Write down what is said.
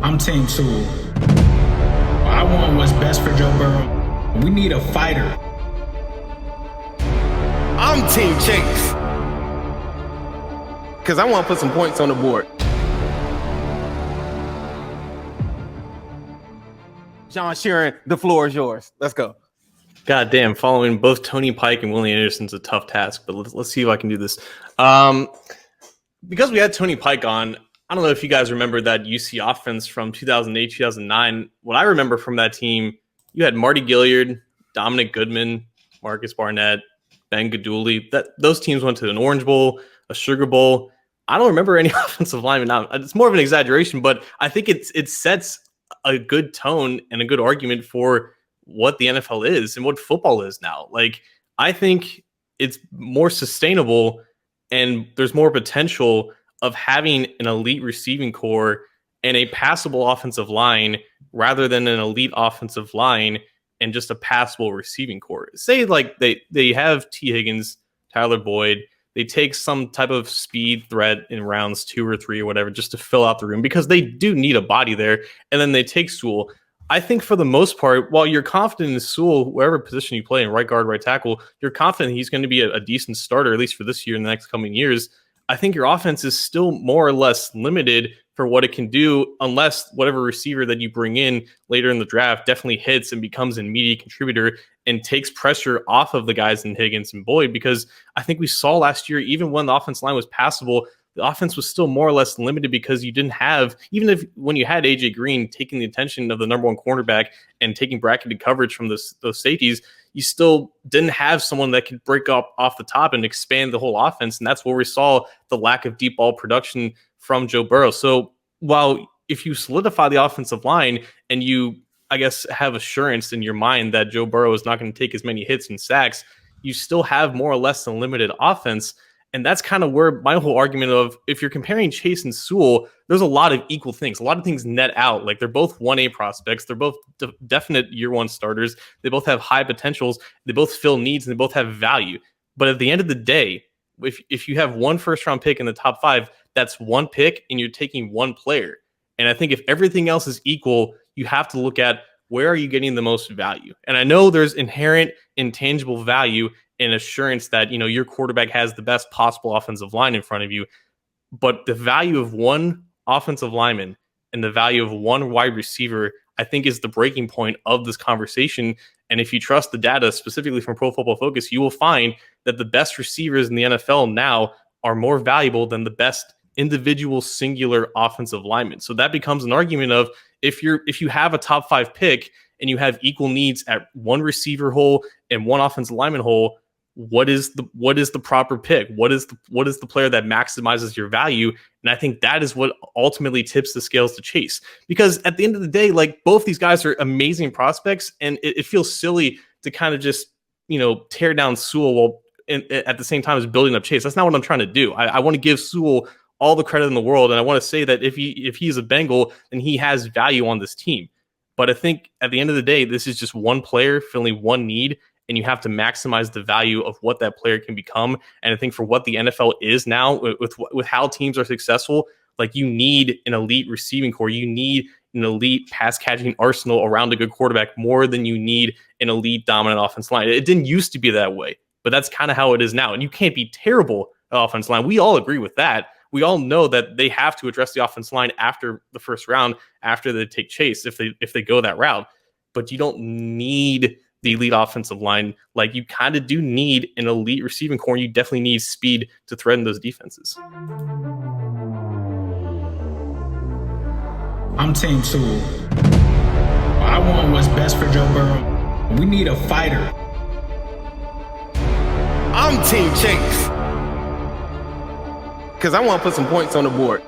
I'm Team Sewell. I want what's best for Joe Burrow. We need a fighter. I'm Team Chase. Because I want to put some points on the board. Sheeran, the floor is yours. Let's go. God damn, following both Tony Pike and Willie Anderson's a tough task, but let's see if I can do this. Because we had Tony Pike on, I don't know if you guys remember that UC offense from 2008, 2009. What I remember from that team, you had Marty Gilliard, Dominic Goodman, Marcus Barnett, Ben Gaduli. Those teams went to an Orange Bowl, a Sugar Bowl. I don't remember any offensive linemen. Now, it's more of an exaggeration, but I think it sets a good tone and a good argument for what the NFL is and what football is now. Like, I think it's more sustainable and there's more potential of having an elite receiving core and a passable offensive line rather than an elite offensive line and just a passable receiving core. Say like they have T. Higgins, Tyler Boyd, they take some type of speed threat in rounds 2 or 3 or whatever just to fill out the room because they do need a body there, and then they take Sewell. I think for the most part, while you're confident in Sewell, wherever position you play in right guard, right tackle, you're confident he's going to be a decent starter, at least for this year and the next coming years. I think your offense is still more or less limited for what it can do unless whatever receiver that you bring in later in the draft definitely hits and becomes an immediate contributor and takes pressure off of the guys in Higgins and Boyd. Because I think we saw last year, even when the offense line was passable, the offense was still more or less limited because you didn't have, even if when you had AJ Green taking the attention of the number one cornerback and taking bracketed coverage from those safeties, you still didn't have someone that could break up off the top and expand the whole offense. And that's where we saw the lack of deep ball production from Joe Burrow. So while if you solidify the offensive line and you, I guess, have assurance in your mind that Joe Burrow is not going to take as many hits and sacks, you still have more or less a limited offense. And that's kind of where my whole argument of, if you're comparing Chase and Sewell, there's a lot of equal things. A lot of things net out. Like, they're both 1A prospects. They're both definite year one starters. They both have high potentials. They both fill needs and they both have value. But at the end of the day, if you have one first round pick in the top 5, that's one pick and you're taking one player. And I think if everything else is equal, you have to look at where are you getting the most value. And I know there's inherent intangible value and assurance that, you know, your quarterback has the best possible offensive line in front of you. But the value of one offensive lineman and the value of one wide receiver, I think, is the breaking point of this conversation. And if you trust the data, specifically from Pro Football Focus, you will find that the best receivers in the NFL now are more valuable than the best individual singular offensive linemen. So that becomes an argument of, if you have a top 5 pick and you have equal needs at one receiver hole and one offensive lineman hole, what is the proper pick? What is the player that maximizes your value? And I think that is what ultimately tips the scales to Chase. Because at the end of the day, like, both these guys are amazing prospects, and it feels silly to kind of just, you know, tear down Sewell while at the same time as building up Chase. That's not what I'm trying to do. I want to give Sewell all the credit in the world, and I want to say that if he's a Bengal, then he has value on this team. But I think at the end of the day, this is just one player filling one need, and you have to maximize the value of what that player can become. And I think for what the NFL is now, with how teams are successful, like, you need an elite receiving core. You need an elite pass catching arsenal around a good quarterback more than you need an elite dominant offense line. It didn't used to be that way, but that's kind of how it is now. And you can't be terrible at offense line. We all agree with that. We all know that they have to address the offense line after the first round, after they take Chase, if they go that route. But you don't need the elite offensive line. Like, you kind of do need an elite receiving core. You definitely need speed to threaten those defenses. I'm Team Sewell. I want what's best for Joe Burrow. We need a fighter. I'm Team Chase. Because I want to put some points on the board.